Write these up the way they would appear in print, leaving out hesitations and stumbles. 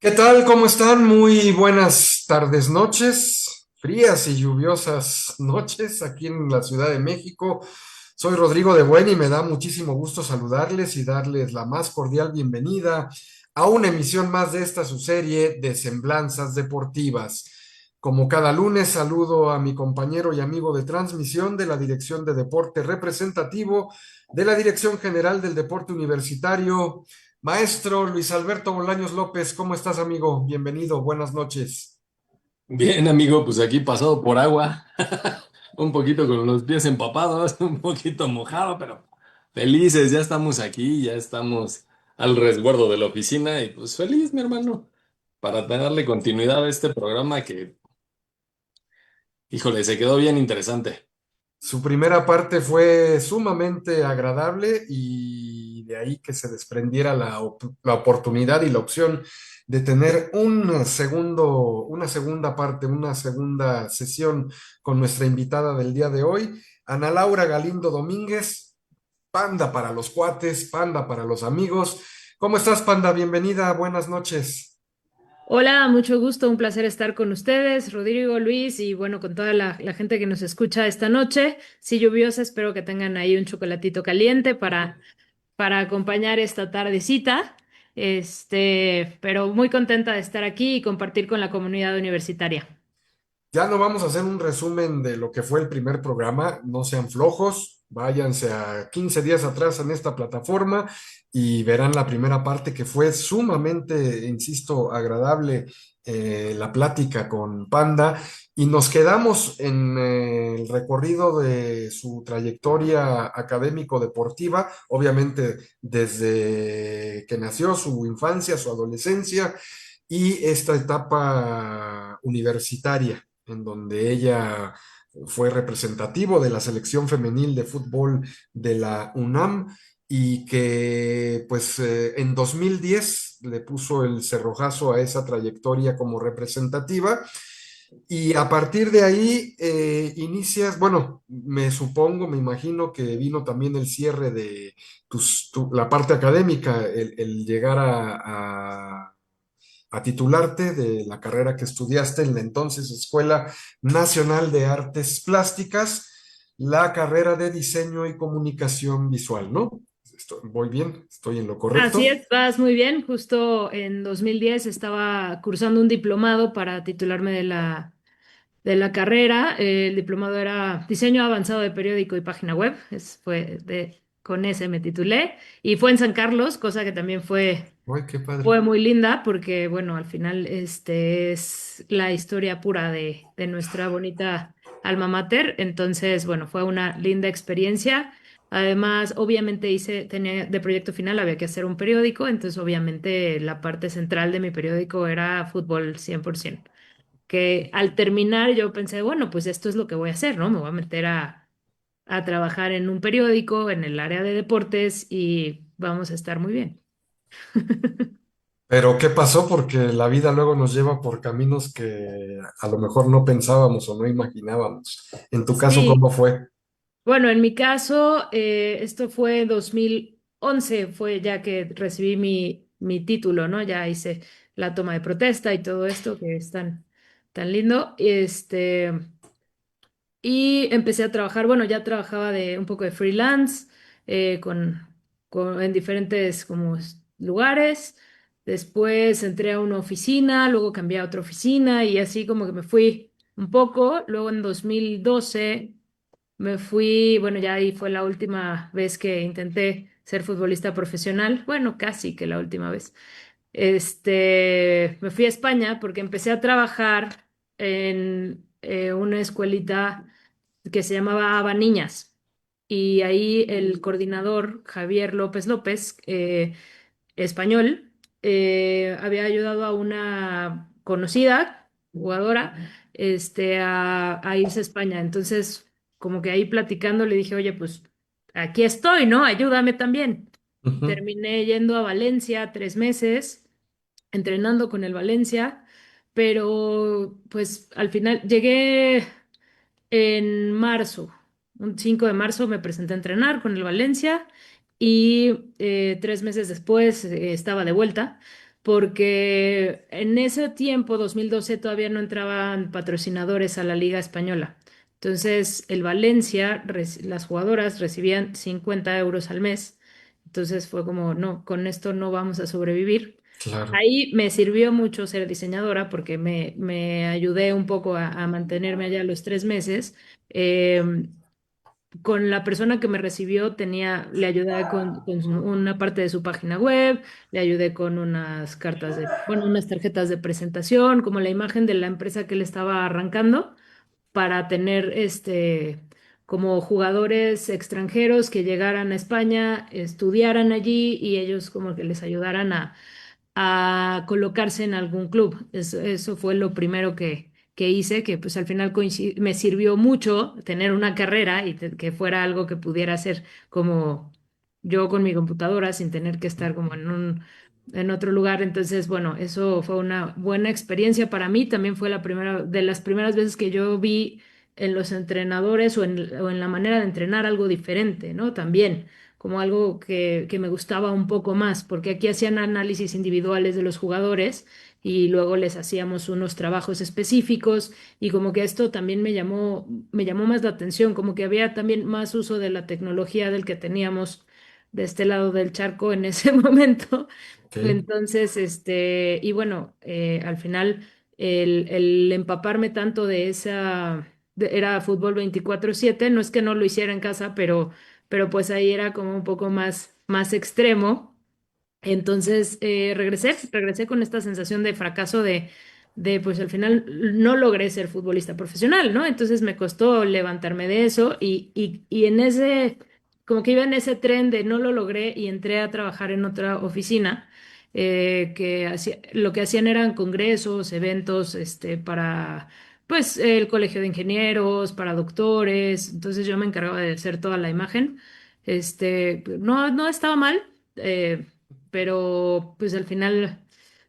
¿Qué tal? ¿Cómo están? Muy buenas tardes, noches, frías y lluviosas noches aquí en la Ciudad de México. Soy Rodrigo de Buen y me da muchísimo gusto saludarles y darles la más cordial bienvenida a una emisión más de esta su serie de Semblanzas Deportivas. Como cada lunes, saludo a mi compañero y amigo de transmisión de la Dirección de Deporte Representativo de la Dirección General del Deporte Universitario. Maestro Luis Alberto Bolaños López, ¿cómo estás, amigo? Bienvenido, buenas noches. Bien, amigo, pues aquí pasado por agua, un poquito con los pies empapados, un poquito mojado, pero felices, ya estamos aquí, ya estamos al resguardo de la oficina y pues feliz, mi hermano, para darle continuidad a este programa que, híjole, se quedó bien interesante. Su primera parte fue sumamente agradable y de ahí que se desprendiera la oportunidad y la opción de tener una segunda parte, una segunda sesión con nuestra invitada del día de hoy, Ana Laura Galindo Domínguez, Panda para los cuates, Panda para los amigos. ¿Cómo estás, Panda? Bienvenida, buenas noches. Hola, mucho gusto, un placer estar con ustedes, Rodrigo, Luis y bueno, con toda la gente que nos escucha esta noche. Si lluviosa, espero que tengan ahí un chocolatito caliente para acompañar esta tardecita. Pero muy contenta de estar aquí y compartir con la comunidad universitaria. Ya no vamos a hacer un resumen de lo que fue el primer programa, no sean flojos, váyanse a 15 días atrás en esta plataforma y verán la primera parte que fue sumamente, insisto, agradable, la plática con Panda, y nos quedamos en el recorrido de su trayectoria académico-deportiva, obviamente desde que nació, su infancia, su adolescencia y esta etapa universitaria en donde ella fue representativo de la selección femenil de fútbol de la UNAM y que pues en 2010 le puso el cerrojazo a esa trayectoria como representativa y a partir de ahí inicias, bueno, me supongo, me imagino que vino también el cierre de la parte académica, el llegar a titularte de la carrera que estudiaste en la entonces Escuela Nacional de Artes Plásticas, la carrera de diseño y comunicación visual, ¿no? Voy bien, estoy en lo correcto. Así es, vas muy bien. Justo en 2010 estaba cursando un diplomado para titularme de la carrera. El diplomado era Diseño Avanzado de Periódico y Página Web. Con ese me titulé. Y fue en San Carlos, cosa que también Ay, qué padre. fue muy linda porque, bueno, al final es la historia pura de nuestra bonita alma mater. Entonces, bueno, fue una linda experiencia. Además, obviamente tenía de proyecto final, había que hacer un periódico, entonces obviamente la parte central de mi periódico era fútbol 100%. Que al terminar yo pensé, bueno, pues esto es lo que voy a hacer, ¿no? Me voy a meter a trabajar en un periódico, en el área de deportes y vamos a estar muy bien. Pero ¿qué pasó? Porque la vida luego nos lleva por caminos que a lo mejor no pensábamos o no imaginábamos. En tu caso, Sí, ¿cómo fue? bueno, en mi caso, esto fue 2011, fue ya que recibí mi título, ¿no? Ya hice la toma de protesta y todo esto que es tan lindo. Y empecé a trabajar, bueno, ya trabajaba de un poco de freelance en diferentes como lugares. Después entré a una oficina, luego cambié a otra oficina y así como que me fui un poco. Luego en 2012 me fui, bueno, ya ahí fue la última vez que intenté ser futbolista profesional. Bueno, casi que la última vez. Me fui a España porque empecé a trabajar en una escuelita que se llamaba Aba Niñas. Y ahí el coordinador, Javier López López, español, había ayudado a una conocida jugadora a irse a España. Entonces, como que ahí platicando le dije, oye, pues aquí estoy, ¿no? Ayúdame también. Ujú. Terminé yendo a Valencia 3 meses, entrenando con el Valencia, pero pues al final llegué en marzo, un 5 de marzo me presenté a entrenar con el Valencia y 3 meses después estaba de vuelta porque en ese tiempo, 2012, todavía no entraban patrocinadores a la Liga Española. Entonces, el Valencia, las jugadoras recibían 50 euros al mes. Entonces fue como, no, con esto no vamos a sobrevivir. Claro, Ahí me sirvió mucho ser diseñadora porque me ayudé un poco a mantenerme allá los 3 meses. Eh, con la persona que me recibió le ayudé con una parte de su página web, le ayudé con unas cartas bueno, unas tarjetas de presentación, como la imagen de la empresa que le estaba arrancando, para tener como jugadores extranjeros que llegaran a España, estudiaran allí y ellos como que les ayudaran a colocarse en algún club. Eso fue lo primero que hice, que pues al final me sirvió mucho tener una carrera y que fuera algo que pudiera hacer como yo con mi computadora sin tener que estar como en otro lugar. Entonces, bueno, eso fue una buena experiencia para mí. También fue de las primeras veces que yo vi en los entrenadores o en la manera de entrenar algo diferente, ¿no? También como algo que me gustaba un poco más, porque aquí hacían análisis individuales de los jugadores y luego les hacíamos unos trabajos específicos y como que esto también me llamó más la atención, como que había también más uso de la tecnología del que teníamos de este lado del charco en ese momento. ok. Entonces, y bueno, al final el empaparme tanto era fútbol 24/7, no es que no lo hiciera en casa, pero pues ahí era como un poco más extremo. Entonces regresé con esta sensación de fracaso pues al final no logré ser futbolista profesional, ¿no? Entonces me costó levantarme de eso y como que iba en ese tren de no lo logré y entré a trabajar en otra oficina lo que hacían eran congresos, eventos, para pues el colegio de ingenieros, para doctores, entonces yo me encargaba de hacer toda la imagen. No estaba mal, pero pues al final,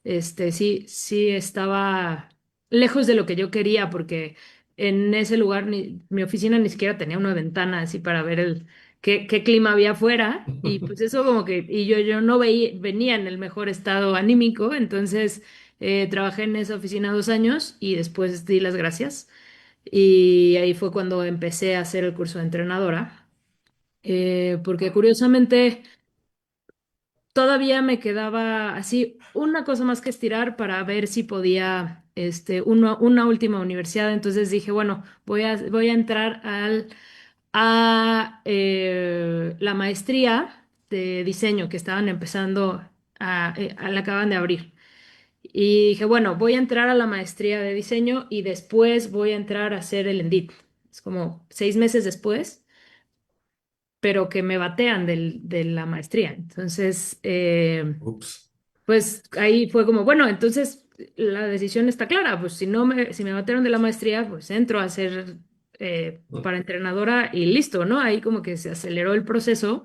sí estaba lejos de lo que yo quería, porque en ese lugar mi oficina ni siquiera tenía una ventana así para ver qué clima había afuera, y pues eso como que, y yo no venía en el mejor estado anímico, entonces trabajé en esa oficina 2 años y después di las gracias. Y ahí fue cuando empecé a hacer el curso de entrenadora, porque curiosamente todavía me quedaba así una cosa más que estirar para ver si podía, una última universidad. Entonces dije, bueno, voy a entrar a la maestría de diseño que estaban empezando, la acaban de abrir. Y dije, bueno, voy a entrar a la maestría de diseño y después voy a entrar a hacer el ENDIT. Es como 6 meses después, pero que me batean de la maestría. Entonces, Ups. pues ahí fue como, bueno, entonces la decisión está clara, pues si me batearon de la maestría, pues entro a hacer para entrenadora y listo, ¿no? Ahí como que se aceleró el proceso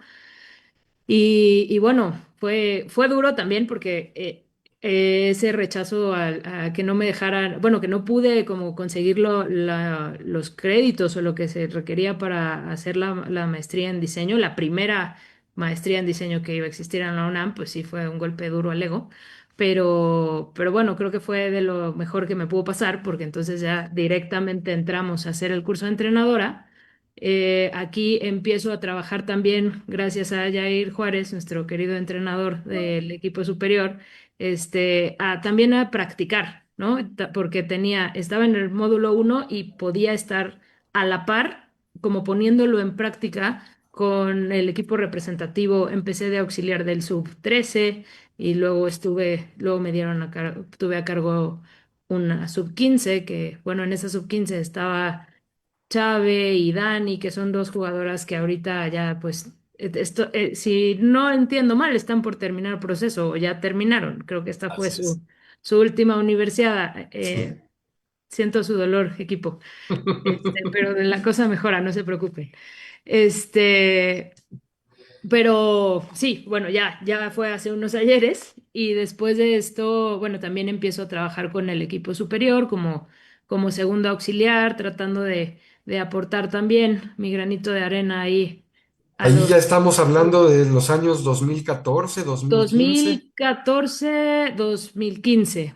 y bueno, fue duro también porque ese rechazo a que no me dejaran, bueno, que no pude como conseguir los créditos o lo que se requería para hacer la maestría en diseño, la primera maestría en diseño que iba a existir en la UNAM, pues sí fue un golpe duro al ego. Pero bueno, creo que fue de lo mejor que me pudo pasar porque entonces ya directamente entramos a hacer el curso de entrenadora. Aquí empiezo a trabajar también, gracias a Jair Juárez, nuestro querido entrenador del equipo superior, también a practicar, ¿no? Porque estaba en el módulo 1 y podía estar a la par, como poniéndolo en práctica con el equipo representativo. Empecé de auxiliar del sub 13 y luego tuve a cargo una sub 15 que, bueno, en esa sub 15 estaba Chave y Dani, que son dos jugadoras que ahorita ya, pues, si no entiendo mal, están por terminar el proceso o ya terminaron. Creo que esta fue Así es. su última universidad. Sí. Siento su dolor, equipo. Pero la cosa mejora, no se preocupen. Este, pero sí, bueno, ya fue hace unos ayeres y después de esto, bueno, también empiezo a trabajar con el equipo superior como segundo auxiliar, tratando de aportar también mi granito de arena ahí a Ahí los ya estamos hablando de los años 2014, 2015. 2014, 2015.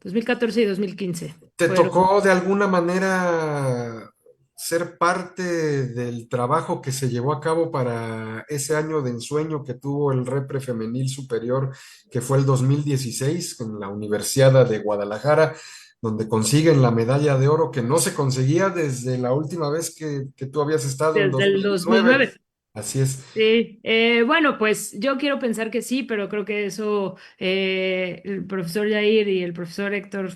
2014 y 2015 ¿Te fueron. tocó de alguna manera ser parte del trabajo que se llevó a cabo para ese año de ensueño que tuvo el Repre Femenil Superior, que fue el 2016 en la Universidad de Guadalajara, donde consiguen la medalla de oro que no se conseguía desde la última vez que tú habías estado en Desde el 2009? 2009. Así es. Sí, bueno, pues yo quiero pensar que sí, pero creo que eso el profesor Jair y el profesor Héctor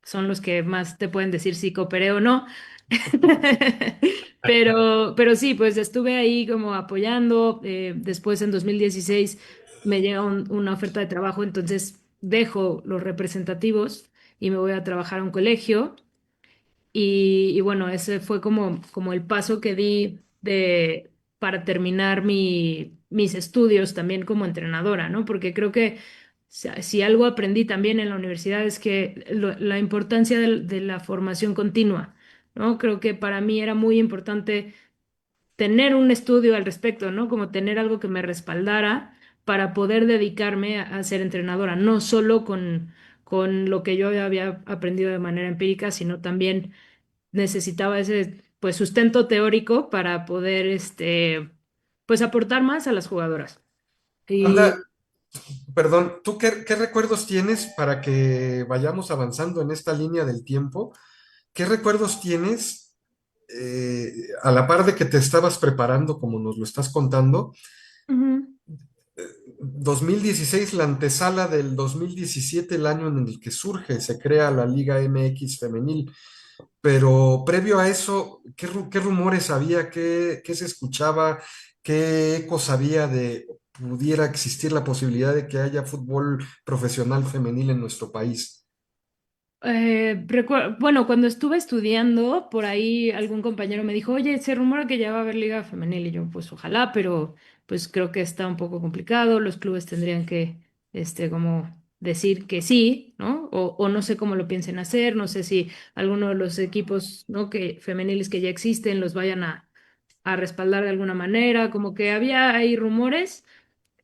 son los que más te pueden decir si cooperé o no. Pero sí, pues estuve ahí como apoyando. Después en 2016 me llega una oferta de trabajo, entonces dejo los representativos y me voy a trabajar a un colegio. Y bueno, ese fue como el paso que di para terminar mis estudios también como entrenadora, ¿no? Porque creo que si algo aprendí también en la universidad es que la importancia de la formación continua, ¿no? Creo que para mí era muy importante tener un estudio al respecto, ¿no? Como tener algo que me respaldara para poder dedicarme a ser entrenadora, no solo con lo que yo había aprendido de manera empírica, sino también necesitaba ese pues sustento teórico para poder pues aportar más a las jugadoras. Y Anda, perdón, ¿tú qué recuerdos tienes para que vayamos avanzando en esta línea del tiempo? ¿Qué recuerdos tienes a la par de que te estabas preparando, como nos lo estás contando? ujú, 2016, la antesala del 2017, el año en el que surge, se crea la Liga MX femenil, pero previo a eso, ¿qué rumores había? ¿Qué se escuchaba? ¿Qué ecos había de pudiera existir la posibilidad de que haya fútbol profesional femenil en nuestro país? bueno, cuando estuve estudiando, por ahí algún compañero me dijo, oye, se rumora que ya va a haber liga femenil y yo, pues ojalá, pero pues creo que está un poco complicado, los clubes tendrían que, como decir que sí, ¿no? O no sé cómo lo piensen hacer, no sé si alguno de los equipos, ¿no? Que femeniles que ya existen los vayan a respaldar de alguna manera, como que había ahí rumores.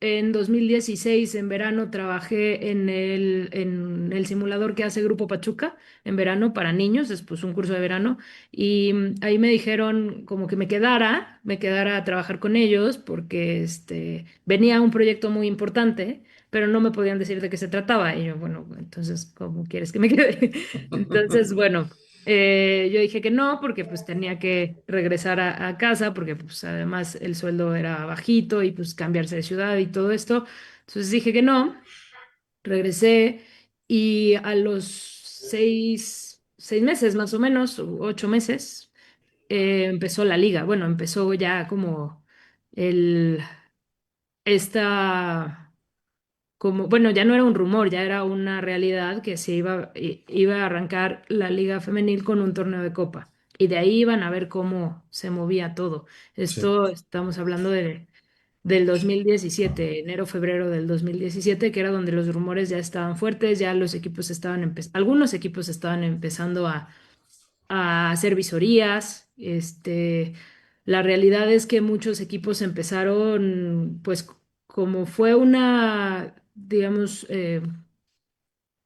En 2016, en verano, trabajé en el simulador que hace Grupo Pachuca, en verano para niños, después un curso de verano, y ahí me dijeron como que me quedara a trabajar con ellos, porque venía un proyecto muy importante, pero no me podían decir de qué se trataba. Y yo, bueno, entonces, ¿cómo quieres que me quede? Entonces, bueno. Yo dije que no, porque pues tenía que regresar a casa, porque pues además el sueldo era bajito y pues cambiarse de ciudad y todo esto. Entonces dije que no, regresé y a los 6 meses más o menos, u 8 meses, empezó la liga. Bueno, empezó ya como el, esta bueno, ya no era un rumor, ya era una realidad que se iba a arrancar la liga femenil con un torneo de copa. Y de ahí iban a ver cómo se movía todo. Sí. Esto estamos hablando del 2017, enero, febrero del 2017, que era donde los rumores ya estaban fuertes, ya los equipos algunos equipos estaban empezando a hacer visorías. La realidad es que muchos equipos empezaron, pues, como fue digamos,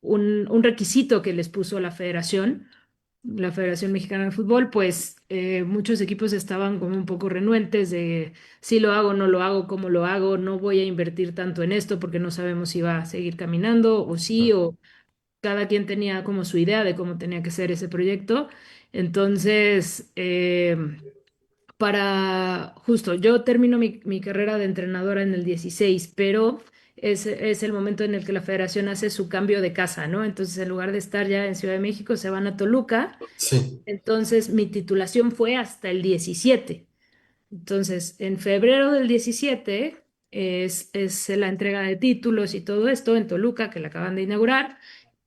un requisito que les puso la Federación Mexicana de Fútbol, pues muchos equipos estaban como un poco renuentes de si lo hago, no lo hago, cómo lo hago, no voy a invertir tanto en esto porque no sabemos si va a seguir caminando o sí, o cada quien tenía como su idea de cómo tenía que ser ese proyecto. Entonces, justo, yo termino mi carrera de entrenadora en el 16, pero es el momento en el que la federación hace su cambio de casa, ¿no? Entonces, en lugar de estar ya en Ciudad de México, se van a Toluca. Sí. Entonces, mi titulación fue hasta el 17. Entonces, en febrero del 17 es la entrega de títulos y todo esto en Toluca, que la acaban de inaugurar.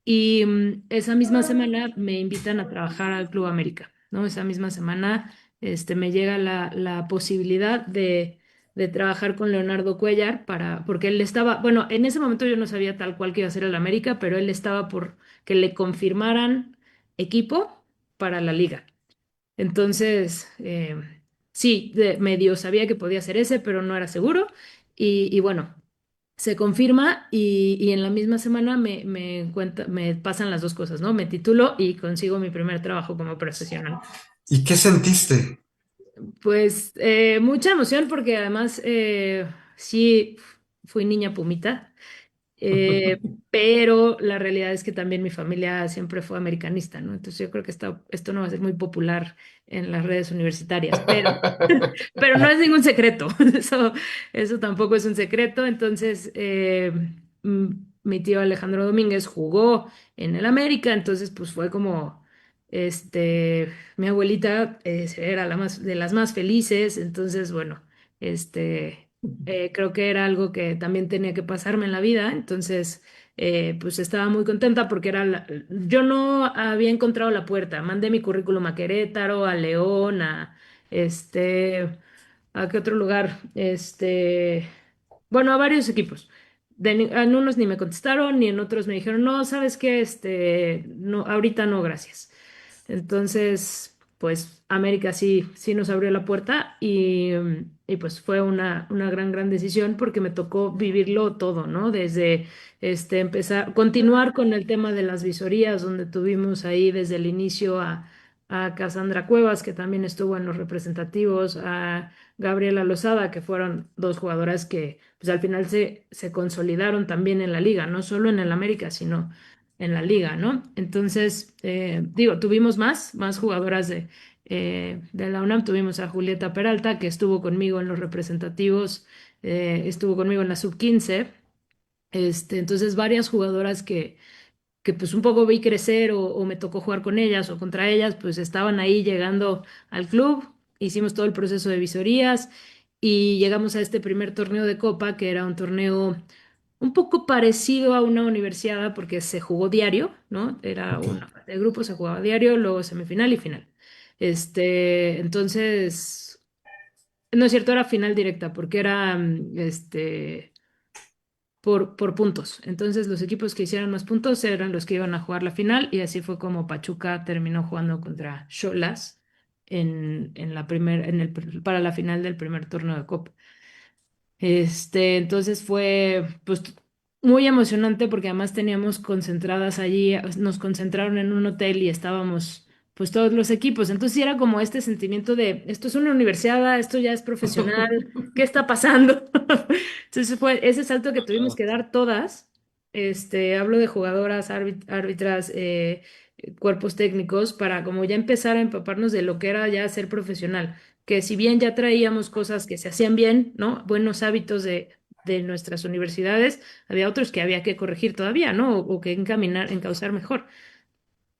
Y esa misma semana me invitan a trabajar al Club América, ¿no? Esa misma semana me llega la posibilidad de trabajar con Leonardo Cuellar porque él estaba, bueno, en ese momento yo no sabía tal cual que iba a ser el América, pero él estaba por que le confirmaran equipo para la liga. Entonces, Sí, medio sabía que podía ser ese, pero no era seguro. Y bueno, se confirma y en la misma semana me pasan las dos cosas, ¿no? Me titulo y consigo mi primer trabajo como profesional. ¿Y qué sentiste? Pues mucha emoción porque además sí fui niña pumita. Pero la realidad es que también mi familia siempre fue americanista, ¿no? Entonces yo creo que esto no va a ser muy popular en las redes universitarias, pero no es ningún secreto, eso tampoco es un secreto. Entonces, mm, mi tío Alejandro Domínguez jugó en el América, entonces pues fue como, mi abuelita era de las más felices, entonces bueno, este creo que era algo que también tenía que pasarme en la vida, entonces pues estaba muy contenta porque yo no había encontrado la puerta, mandé mi currículum a Querétaro, a León, este, ¿a qué otro lugar? Bueno, a varios equipos. En unos ni me contestaron, ni en otros me dijeron, no, ¿sabes qué? No, ahorita no, gracias. Entonces, pues América sí nos abrió la puerta y pues fue una gran decisión porque me tocó vivirlo todo, ¿no? Desde continuar con el tema de las visorías, donde tuvimos ahí desde el inicio a Cassandra Cuevas, que también estuvo en los representativos, a Gabriela Lozada, que fueron dos jugadoras que pues al final se consolidaron también en la liga, no solo en el América, sino en la liga, ¿no? Entonces, digo, tuvimos más jugadoras de la UNAM. Tuvimos a Julieta Peralta, que estuvo conmigo en los representativos, estuvo conmigo en la sub-15. Entonces, varias jugadoras que pues un poco vi crecer o me tocó jugar con ellas o contra ellas, pues estaban ahí llegando al club, hicimos todo el proceso de visorías y llegamos a este primer torneo de Copa, que era un torneo un poco parecido a una universidad porque se jugó diario, ¿no? Era Ok. una fase de grupo, se jugaba diario, luego semifinal y final. Entonces, no es cierto, era final directa porque era, por puntos. Entonces los equipos que hicieran más puntos eran los que iban a jugar la final y así fue como Pachuca terminó jugando contra Xolas para la final del primer torneo de Copa. Entonces fue pues muy emocionante porque además teníamos concentradas allí, nos concentraron en un hotel y estábamos pues todos los equipos. Entonces sí era como este sentimiento de esto es una universidad, esto ya es profesional, ¿qué está pasando? Entonces fue ese salto que tuvimos que dar todas. Hablo de jugadoras, árbitras, cuerpos técnicos, para como ya empezar a empaparnos de lo que era ya ser profesional, que si bien ya traíamos cosas que se hacían bien, ¿no? Buenos hábitos de nuestras universidades, había otros que había que corregir todavía, ¿no? O que encauzar mejor.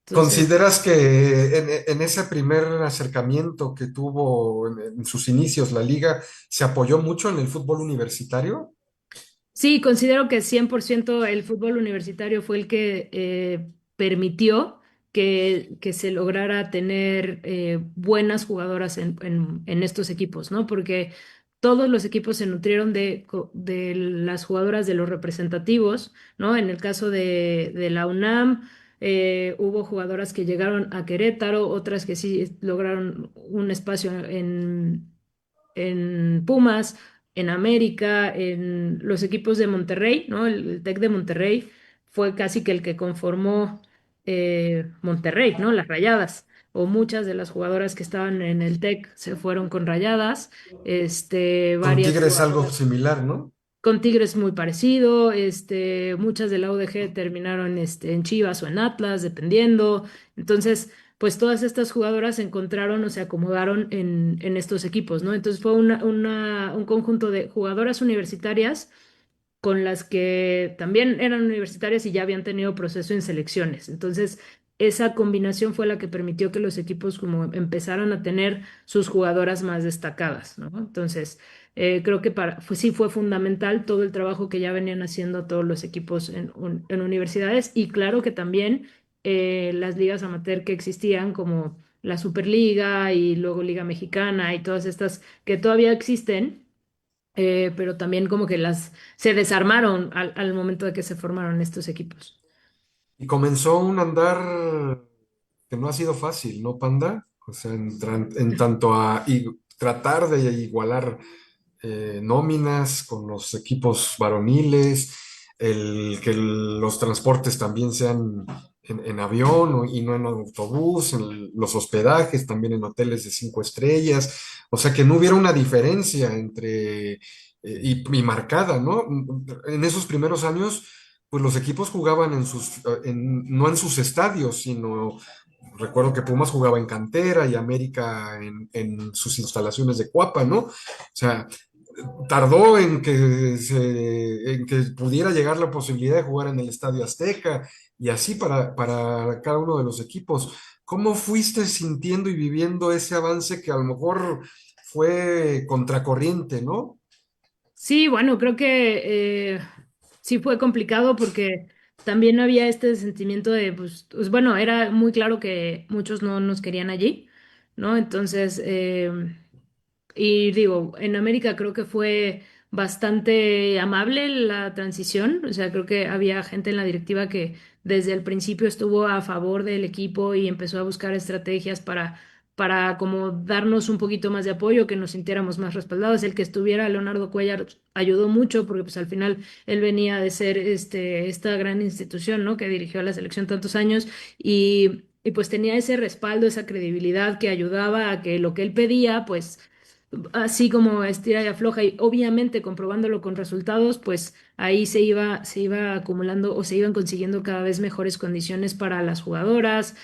Entonces, ¿Consideras que en ese primer acercamiento que tuvo en sus inicios la liga se apoyó mucho en el fútbol universitario? sí, considero que 100% el fútbol universitario fue el que permitió que se lograra tener buenas jugadoras en estos equipos, ¿no? Porque todos los equipos se nutrieron de las jugadoras de los representativos, ¿no? En el caso de la UNAM, hubo jugadoras que llegaron a Querétaro, otras que sí lograron un espacio en Pumas, en América, en los equipos de Monterrey, ¿no? El Tec de Monterrey fue casi que el que conformó Monterrey, ¿no? Las Rayadas. O muchas de las jugadoras que estaban en el Tec se fueron con Rayadas, Con varias Tigres algo jugadoras similar, ¿no? con Tigres muy parecido, muchas de la UDG terminaron en Chivas o en Atlas, dependiendo. Entonces, pues todas estas jugadoras se encontraron o se acomodaron en estos equipos, ¿no? Entonces fue un conjunto de jugadoras universitarias con las que también eran universitarias y ya habían tenido proceso en selecciones. Entonces, esa combinación fue la que permitió que los equipos como empezaran a tener sus jugadoras más destacadas, ¿no? Entonces, creo que sí fue fundamental todo el trabajo que ya venían haciendo todos los equipos en universidades y claro que también las ligas amateur que existían como la Superliga y luego Liga Mexicana y todas estas que todavía existen, pero también como que las se desarmaron al momento de que se formaron estos equipos. Y comenzó un andar que no ha sido fácil, ¿no, Panda? O sea, en tanto a y tratar de igualar nóminas con los equipos varoniles, el que los transportes también sean en avión y no en autobús, los hospedajes también en hoteles de 5 estrellas, o sea, que no hubiera una diferencia entre, y marcada, ¿no? En esos primeros años, pues los equipos jugaban no en sus estadios, sino recuerdo que Pumas jugaba en cantera y América en sus instalaciones de Cuapa, ¿no? O sea, tardó en que pudiera llegar la posibilidad de jugar en el Estadio Azteca y así para cada uno de los equipos. ¿Cómo fuiste sintiendo y viviendo ese avance que a lo mejor fue contracorriente, ¿no? Sí, bueno, creo que sí fue complicado porque también había este sentimiento de, pues, bueno, era muy claro que muchos no nos querían allí, ¿no? Entonces, y digo, en América creo que fue bastante amable la transición, o sea, creo que había gente en la directiva que desde el principio estuvo a favor del equipo y empezó a buscar estrategias para como darnos un poquito más de apoyo, que nos sintiéramos más respaldados. El que estuviera Leonardo Cuellar ayudó mucho porque pues al final él venía de ser esta gran institución, ¿no? Que dirigió a la selección tantos años y pues tenía ese respaldo, esa credibilidad que ayudaba a que lo que él pedía, pues así como estira y afloja y obviamente comprobándolo con resultados, pues ahí se iba acumulando o se iban consiguiendo cada vez mejores condiciones para las jugadoras.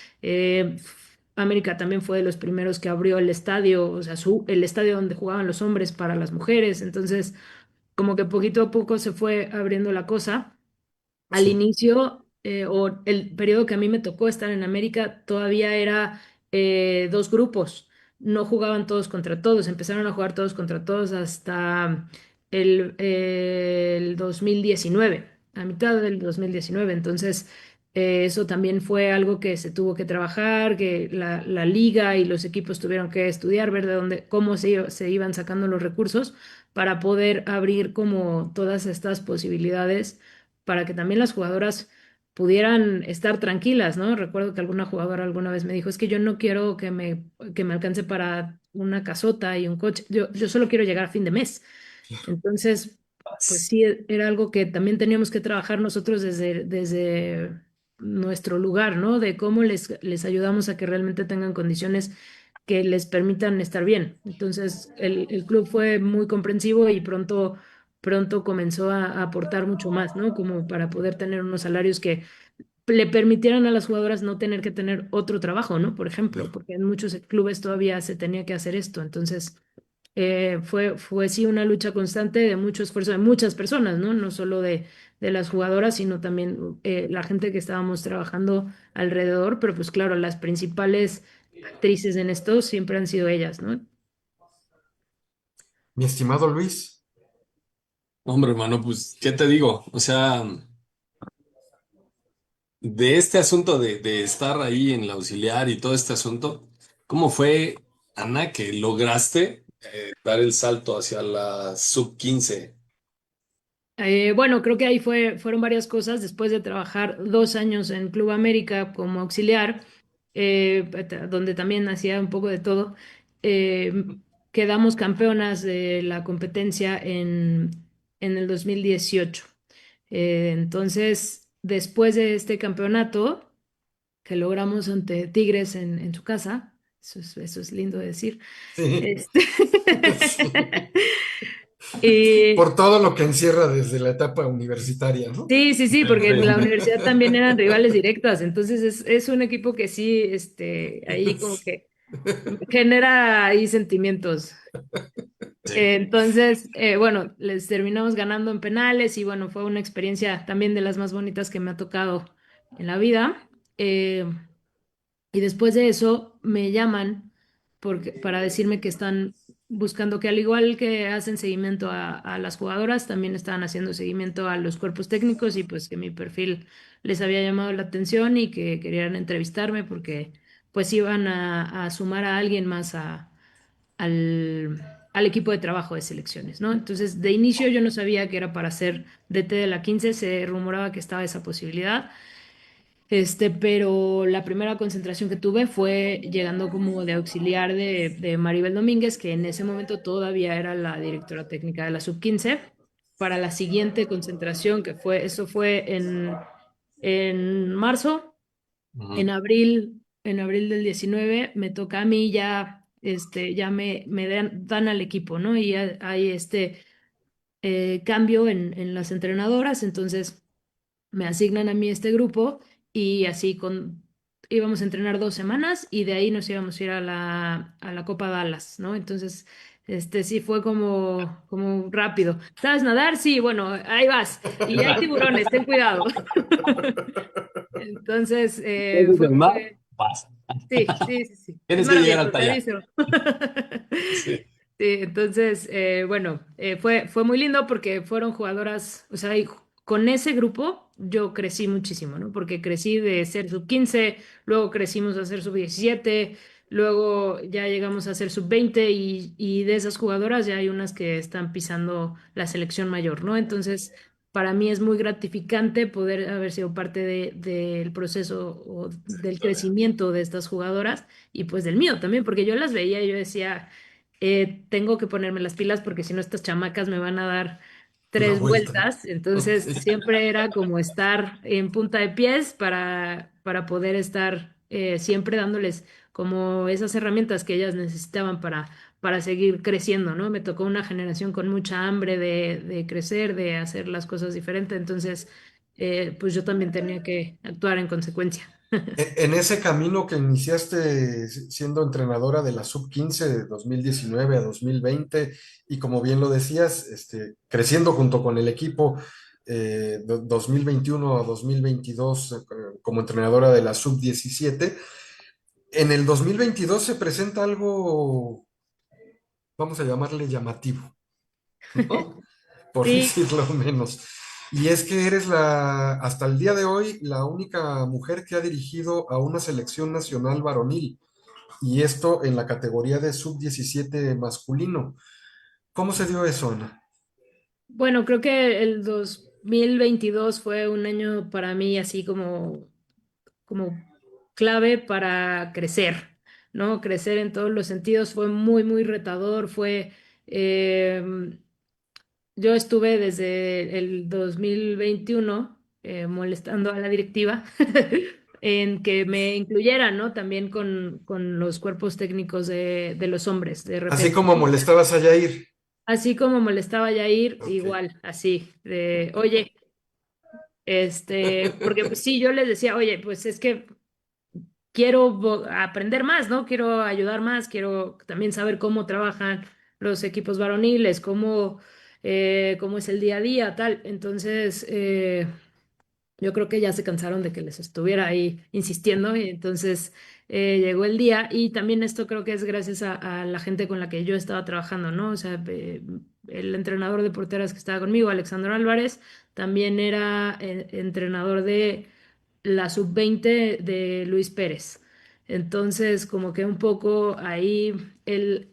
América también fue de los primeros que abrió el estadio, o sea, el estadio donde jugaban los hombres para las mujeres. Entonces, como que poquito a poco se fue abriendo la cosa. Al Sí. inicio, o el periodo que a mí me tocó estar en América, todavía era dos grupos. No jugaban todos contra todos. Empezaron a jugar todos contra todos hasta el 2019, a mitad del 2019. Entonces, eso también fue algo que se tuvo que trabajar, que la liga y los equipos tuvieron que estudiar, ver de dónde, cómo se iban sacando los recursos para poder abrir como todas estas posibilidades para que también las jugadoras pudieran estar tranquilas, ¿no? Recuerdo que alguna jugadora alguna vez me dijo, es que yo no quiero que me alcance para una casota y un coche, yo solo quiero llegar a fin de mes. Entonces, pues sí, era algo que también teníamos que trabajar nosotros desde nuestro lugar, ¿no? De cómo les ayudamos a que realmente tengan condiciones que les permitan estar bien. Entonces, el club fue muy comprensivo y pronto comenzó a aportar mucho más, ¿no? Como para poder tener unos salarios que le permitieran a las jugadoras no tener que tener otro trabajo, ¿no? Por ejemplo, porque en muchos clubes todavía se tenía que hacer esto. Entonces, fue sí una lucha constante de mucho esfuerzo de muchas personas, ¿no? No solo de las jugadoras, sino también la gente que estábamos trabajando alrededor, pero pues claro, las principales actrices en esto siempre han sido ellas, ¿no? Mi estimado Luis, Hombre, hermano, pues, ¿qué te digo? O sea, de este asunto de estar ahí en la auxiliar y todo este asunto, ¿cómo fue, Ana, que lograste dar el salto hacia la sub 15? Bueno, creo que ahí fueron varias cosas. Después de trabajar 2 años en Club América como auxiliar, donde también hacía un poco de todo, eh, quedamos campeonas de la competencia en el 2018. Entonces, después de este campeonato que logramos ante Tigres en su casa, eso es lindo de decir. sí, este, sí, y por todo lo que encierra desde la etapa universitaria, ¿no? sí, sí, sí, porque en Sí. la universidad también eran rivales directas, entonces es un equipo que sí, ahí como que genera ahí sentimientos. Sí. Entonces, bueno, les terminamos ganando en penales y bueno, fue una experiencia también de las más bonitas que me ha tocado en la vida. Eh, y después de eso me llaman para decirme que están buscando que al igual que hacen seguimiento a las jugadoras, también estaban haciendo seguimiento a los cuerpos técnicos y pues que mi perfil les había llamado la atención y que querían entrevistarme porque pues iban a sumar a alguien más al equipo de trabajo de selecciones, ¿no? Entonces, de inicio yo no sabía que era para ser DT de la 15, se rumoraba que estaba esa posibilidad. Pero la primera concentración que tuve fue llegando como de auxiliar de Maribel Domínguez, que en ese momento todavía era la directora técnica de la sub 15 para la siguiente concentración, eso fue en marzo. Ujú. En abril del 19 me toca a mí ya, ya me dan al equipo, ¿no? Y ya hay cambio en las entrenadoras, entonces me asignan a mí este grupo y así íbamos a entrenar 2 semanas y de ahí nos íbamos a ir a la Copa Dallas, ¿no? Entonces, sí fue como rápido. ¿Sabes nadar? Sí, bueno, ahí vas. Y hay tiburones, ten cuidado. Entonces, Entonces, el mar, vas. sí, sí, sí, sí. Es Tienes que llegar maravilloso, hasta te allá. aviso. Sí. Sí, entonces, bueno, fue muy lindo porque fueron jugadoras, o sea, y con ese grupo yo crecí muchísimo, ¿no? Porque crecí de ser sub 15, luego crecimos a ser sub 17, luego ya llegamos a ser sub 20 y de esas jugadoras ya hay unas que están pisando la selección mayor, ¿no? Entonces, para mí es muy gratificante poder haber sido parte del proceso o del crecimiento de estas jugadoras y pues del mío también, porque yo las veía y yo decía tengo que ponerme las pilas porque si no estas chamacas me van a dar La tres vuelta. vueltas. Ok. Entonces siempre era como estar en punta de pies para poder estar siempre dándoles como esas herramientas que ellas necesitaban para seguir creciendo, ¿no? Me tocó una generación con mucha hambre de crecer, de hacer las cosas diferentes. Entonces, pues yo también tenía que actuar en consecuencia. En ese camino que iniciaste siendo entrenadora de la sub 15 de 2019 a 2020 y como bien lo decías, creciendo junto con el equipo 2021 a 2022 como entrenadora de la sub 17, en el 2022 se presenta algo, vamos a llamarle llamativo, ¿no? Por Sí, decirlo menos. Y es que eres hasta el día de hoy, la única mujer que ha dirigido a una selección nacional varonil, y esto en la categoría de sub 17 masculino. ¿Cómo se dio eso, Ana? bueno, creo que el 2022 fue un año para mí así como clave para crecer, ¿no? Crecer en todos los sentidos fue muy, muy retador, eh, yo estuve desde el 2021 molestando a la directiva en que me incluyeran, ¿no? También con los cuerpos técnicos de los hombres, de Así repente. como molestabas a Yair. Así como molestaba a Yair, Ok, igual, así, de, ok. oye, porque pues sí, yo les decía, oye, pues es que quiero aprender más, ¿no? Quiero ayudar más, quiero también saber cómo trabajan los equipos varoniles, cómo es el día a día, tal. Entonces, yo creo que ya se cansaron de que les estuviera ahí insistiendo y entonces llegó el día y también esto creo que es gracias a la gente con la que yo estaba trabajando, ¿no? O sea, el entrenador de porteras que estaba conmigo, Alexandro Álvarez, también era entrenador de la sub 20 de Luis Pérez. Entonces, como que un poco ahí él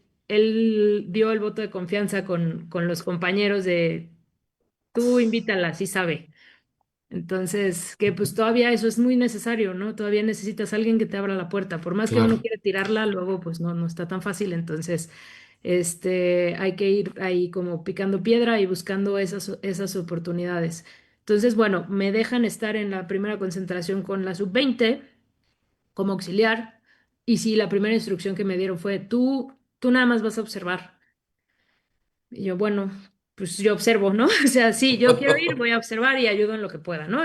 dio el voto de confianza con los compañeros de tú invítala, sí sabe. Entonces, que pues todavía eso es muy necesario, ¿no? Todavía necesitas a alguien que te abra la puerta. Por más que uno Claro. quiera tirarla, luego pues no está tan fácil. Entonces, hay que ir ahí como picando piedra y buscando esas oportunidades. Entonces, bueno, me dejan estar en la primera concentración con la sub 20 como auxiliar. Y sí, la primera instrucción que me dieron fue, tú nada más vas a observar. Y yo, bueno, pues yo observo, ¿no? O sea, sí, yo quiero ir, voy a observar y ayudo en lo que pueda, ¿no?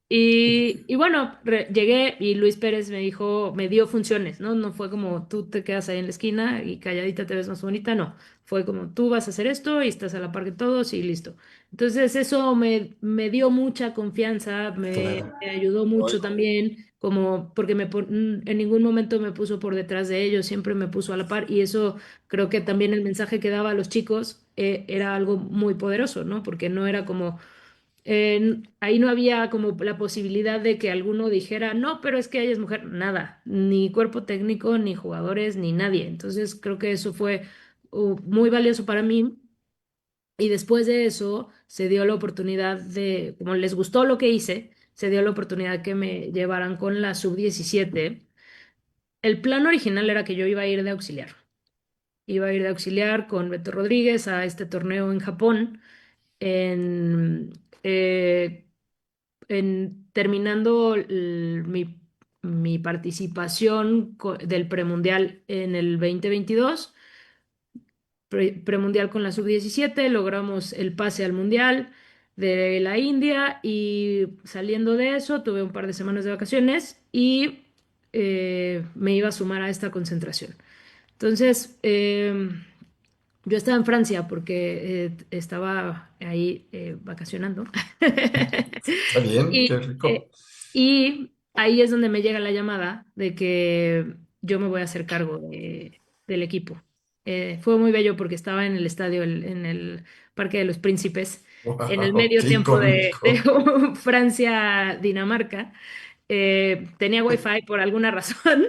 Y bueno, llegué y Luis Pérez me dio funciones, ¿no? No fue como tú te quedas ahí en la esquina y calladita te ves más bonita, no. Fue como tú vas a hacer esto y estás a la par de todos y listo. Entonces eso me dio mucha confianza, Claro, me ayudó mucho también, como porque en ningún momento me puso por detrás de ellos, siempre me puso a la par y eso creo que también el mensaje que daba a los chicos era algo muy poderoso, ¿no? Porque no era como ahí no había como la posibilidad de que alguno dijera, no, pero es que ella es mujer, nada, ni cuerpo técnico, ni jugadores, ni nadie. Entonces creo que eso fue muy valioso para mí. Y después de eso se dio la oportunidad como les gustó lo que hice, se dio la oportunidad que me llevaran con la sub-17. El plan original era que yo iba a ir de auxiliar. Iba a ir de auxiliar con Beto Rodríguez a este torneo en Japón, en, eh, terminando mi participación del premundial en el 2022, premundial con la sub-17, logramos el pase al mundial de la India y saliendo de eso tuve un par de semanas de vacaciones y me iba a sumar a esta concentración. Entonces, yo estaba en Francia porque estaba ahí vacacionando. Está bien, qué Y, rico. y ahí es donde me llega la llamada de que yo me voy a hacer cargo del equipo. Fue muy bello porque estaba en el estadio, en el Parque de los Príncipes, en el Wow, medio qué tiempo de icónico. Francia-Dinamarca. Tenía wifi por alguna razón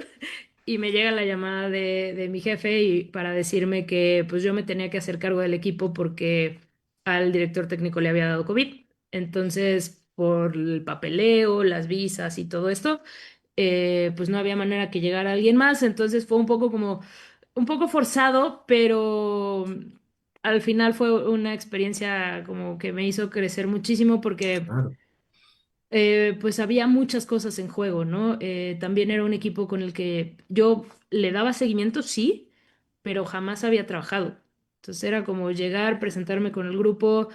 y me llega la llamada de mi jefe y para decirme que pues yo me tenía que hacer cargo del equipo porque al director técnico le había dado COVID. Entonces, por el papeleo, las visas y todo esto, pues no había manera que llegara alguien más. Entonces fue un poco como, un poco forzado, pero al final fue una experiencia como que me hizo crecer muchísimo porque Claro, pues había muchas cosas en juego, ¿no? También era un equipo con el que yo le daba seguimiento, sí, pero jamás había trabajado. Entonces era como llegar, presentarme con el grupo,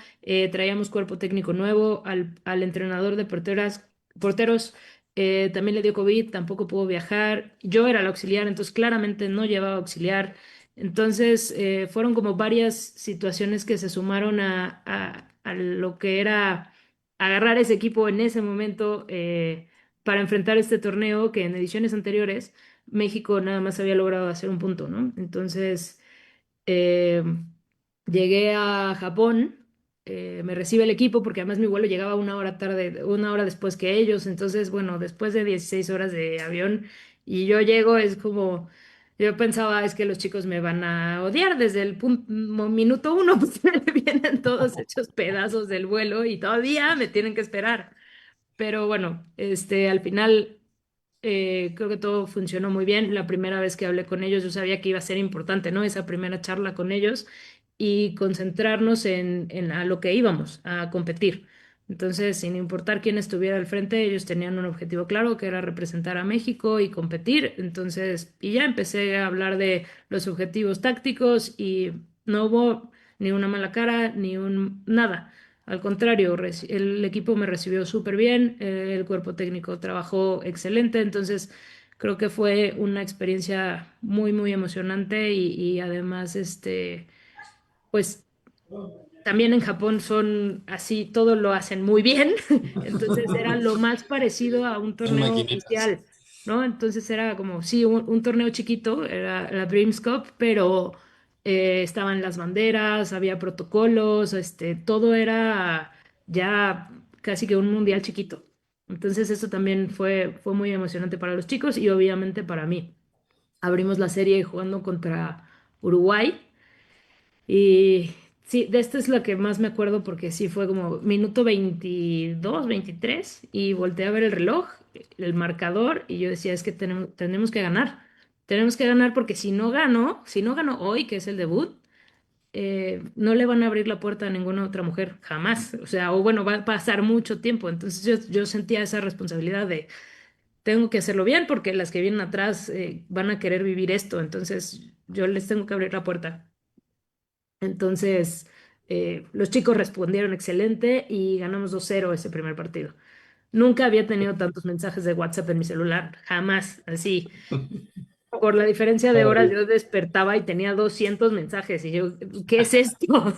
traíamos cuerpo técnico nuevo, al entrenador de porteros también le dio COVID, tampoco pudo viajar. Yo era el auxiliar, entonces claramente no llevaba auxiliar. Entonces fueron como varias situaciones que se sumaron a lo que era agarrar ese equipo en ese momento para enfrentar este torneo que en ediciones anteriores México nada más había logrado hacer un punto, ¿no? Entonces, eh, llegué a Japón, me recibe el equipo porque además mi vuelo llegaba una hora tarde, una hora después que ellos, entonces, bueno, después de 16 horas de avión y yo llego, es como, yo pensaba, es que los chicos me van a odiar desde el minuto uno, pues vienen todos hechos pedazos del vuelo y todavía me tienen que esperar. Pero bueno, al final creo que todo funcionó muy bien. La primera vez que hablé con ellos, yo sabía que iba a ser importante, ¿no? Esa primera charla con ellos y concentrarnos en a lo que íbamos, a competir. Entonces, sin importar quién estuviera al frente, ellos tenían un objetivo claro, que era representar a México y competir. Entonces, y ya empecé a hablar de los objetivos tácticos y no hubo ni una mala cara, ni un nada. Al contrario, el equipo me recibió súper bien, el cuerpo técnico trabajó excelente, entonces creo que fue una experiencia muy, muy emocionante y además, pues también en Japón son así, todo lo hacen muy bien, entonces era lo más parecido a un Son torneo maquinitas. oficial, ¿no? Entonces era como, sí, un torneo chiquito, era la Dreams Cup, pero estaban las banderas, había protocolos, todo era ya casi que un mundial chiquito. Entonces eso también fue muy emocionante para los chicos y obviamente para mí. Abrimos la serie jugando contra Uruguay. Y sí, de esto es lo que más me acuerdo porque sí fue como minuto 22 23 y volteé a ver el reloj, el marcador y yo decía, es que tenemos que ganar. Tenemos que ganar porque si no gano hoy, que es el debut, no le van a abrir la puerta a ninguna otra mujer, jamás. O sea, o bueno, va a pasar mucho tiempo. Entonces yo sentía esa responsabilidad de, tengo que hacerlo bien porque las que vienen atrás van a querer vivir esto. Entonces yo les tengo que abrir la puerta. Entonces, los chicos respondieron excelente y ganamos 2-0 ese primer partido. Nunca había tenido tantos mensajes de WhatsApp en mi celular, jamás, así. Por la diferencia de horas, Ay, yo despertaba y tenía 200 mensajes y yo, ¿qué es esto?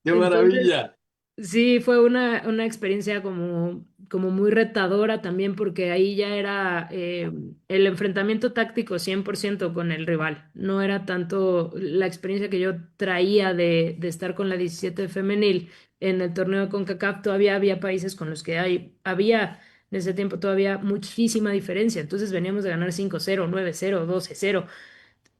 ¡qué Entonces, maravilla! sí, fue una experiencia como muy retadora también porque ahí ya era el enfrentamiento táctico 100% con el rival. No era tanto la experiencia que yo traía de estar con la 17 femenil en el torneo de CONCACAF. Todavía había países con los que había en ese tiempo todavía muchísima diferencia. Entonces veníamos de ganar 5-0, 9-0, 12-0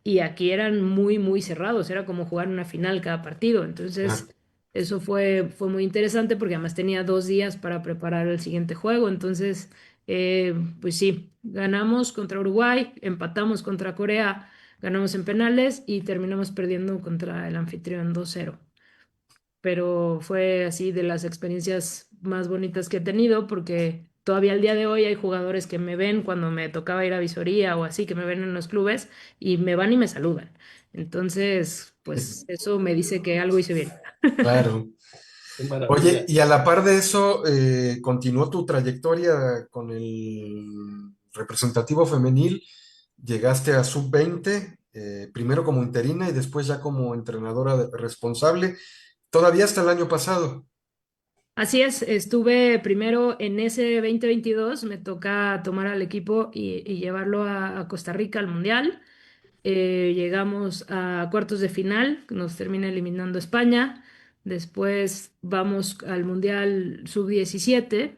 y aquí eran muy, muy cerrados. Era como jugar una final cada partido. Entonces claro. Eso fue muy interesante porque además tenía 2 días para preparar el siguiente juego. Entonces, pues sí, ganamos contra Uruguay, empatamos contra Corea, ganamos en penales y terminamos perdiendo contra el anfitrión 2-0. Pero fue así de las experiencias más bonitas que he tenido porque todavía al día de hoy hay jugadores que me ven cuando me tocaba ir a visoría o así, que me ven en los clubes y me van y me saludan. Entonces, pues eso me dice que algo hice bien. Claro. Qué Oye, maravilla. y a la par de eso, continuó tu trayectoria con el representativo femenil, llegaste a sub-20, primero como interina y después ya como entrenadora responsable, todavía hasta el año pasado. Así es, estuve primero en ese 2022, me toca tomar al equipo y llevarlo a Costa Rica al Mundial. Llegamos a cuartos de final, nos termina eliminando España. Después vamos al Mundial sub-17.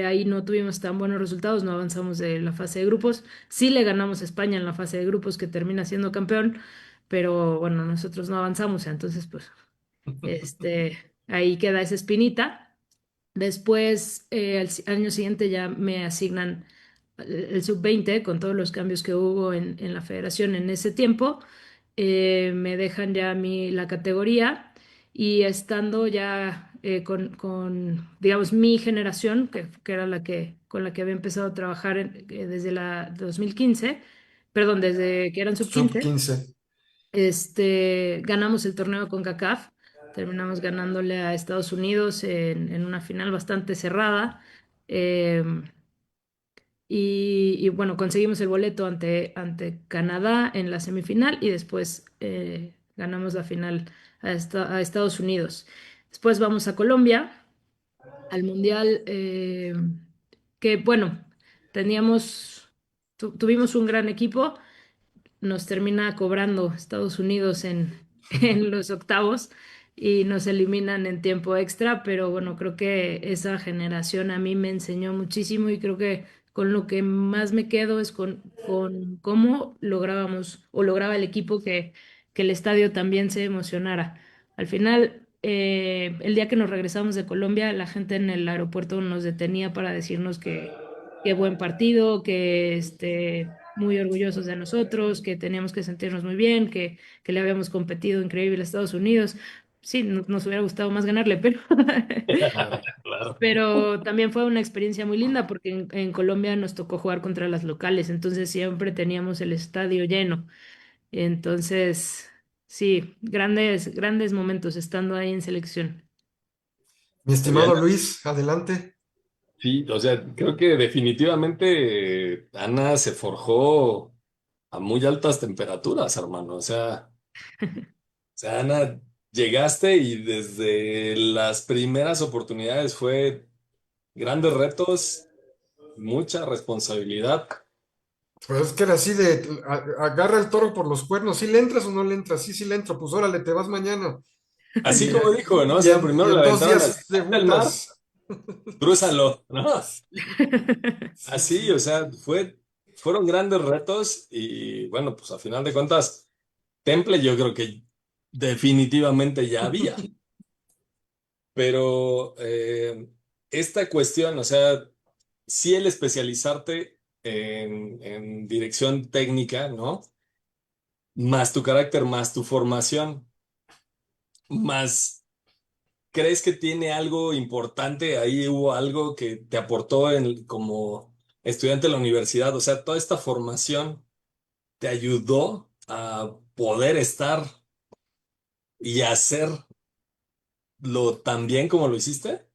Ahí no tuvimos tan buenos resultados, no avanzamos de la fase de grupos. Sí le ganamos a España en la fase de grupos, que termina siendo campeón, pero bueno, nosotros no avanzamos, entonces pues ahí queda esa espinita. Después, año siguiente ya me asignan el sub-20 con todos los cambios que hubo en la federación en ese tiempo. Me dejan ya a mí la categoría y estando ya digamos, mi generación, que era con la que había empezado a trabajar desde la 2015, perdón, desde que eran sub-15. Sub-15. Ganamos el torneo con CACAF, terminamos ganándole a Estados Unidos en una final bastante cerrada. eh, y bueno, conseguimos el boleto ante Canadá en la semifinal y después ganamos la final a Estados Unidos. Después vamos a Colombia, al Mundial, que bueno, tuvimos un gran equipo, nos termina cobrando Estados Unidos en los octavos y nos eliminan en tiempo extra, pero bueno, creo que esa generación a mí me enseñó muchísimo y creo que con lo que más me quedo es con cómo lográbamos o lograba el equipo que el estadio también se emocionara. Al final, el día que nos regresamos de Colombia, la gente en el aeropuerto nos detenía para decirnos que qué buen partido, que muy orgullosos de nosotros, que teníamos que sentirnos muy bien, que le habíamos competido increíble a Estados Unidos. Sí, nos hubiera gustado más ganarle, pero, Claro. Claro. pero también fue una experiencia muy linda porque en Colombia nos tocó jugar contra las locales, entonces siempre teníamos el estadio lleno. Entonces, sí, grandes, grandes momentos estando ahí en selección. Mi Oye, estimado Luis, adelante. sí, o sea, creo que definitivamente Ana se forjó a muy altas temperaturas, hermano. O sea, Ana, llegaste y desde las primeras oportunidades fue grandes retos, mucha responsabilidad. Pues es que era así de, agarra el toro por los cuernos, si le entras o no le entras, sí, sí le entro, pues órale, te vas mañana. Así Y, como dijo, ¿no? O y sea, en, y primero en le dos aventaron la días silla al mar, debutas. crúzalo, ¿no? Sí, Así, o sí. sea, fueron grandes retos y bueno, pues a final de cuentas, temple yo creo que definitivamente ya había, pero esta cuestión, o sea, sí el especializarte en dirección técnica, ¿no? Más tu carácter, más tu formación, más, ¿crees que tiene algo importante ahí? ¿Hubo algo que te aportó como estudiante de la universidad? O sea, toda esta formación te ayudó a poder estar y hacerlo tan bien como lo hiciste.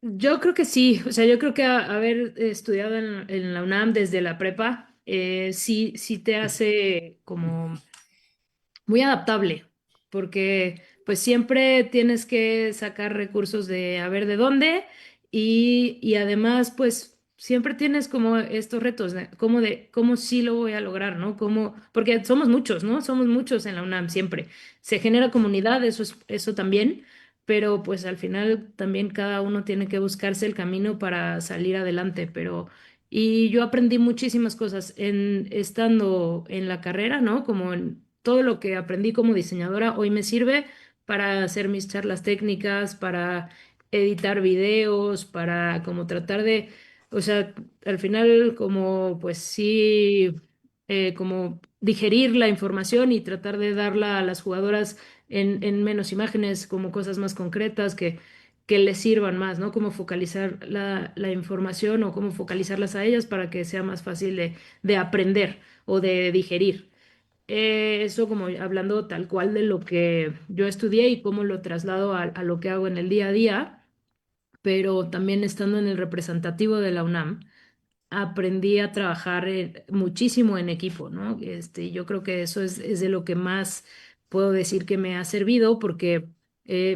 Yo creo que sí, o sea, yo creo que haber estudiado en la UNAM desde la prepa, sí, sí te hace como muy adaptable, porque pues siempre tienes que sacar recursos de a ver de dónde y además pues siempre tienes como estos retos de cómo sí lo voy a lograr, ¿no? Porque somos muchos, ¿no? Somos muchos en la UNAM siempre. Se genera comunidad, eso también, pero pues al final también cada uno tiene que buscarse el camino para salir adelante, pero... Y yo aprendí muchísimas cosas estando en la carrera, ¿no? Como en todo lo que aprendí como diseñadora hoy me sirve para hacer mis charlas técnicas, para editar videos, para como tratar de, o sea, al final como pues sí, como digerir la información y tratar de darla a las jugadoras en menos imágenes, como cosas más concretas que les sirvan más, ¿no? Cómo focalizar la información o cómo focalizarlas a ellas para que sea más fácil de aprender o de digerir. Eso como hablando tal cual de lo que yo estudié y cómo lo traslado a lo que hago en el día a día, pero también estando en el representativo de la UNAM aprendí a trabajar muchísimo en equipo, ¿no? Yo creo que eso es de lo que más puedo decir que me ha servido, porque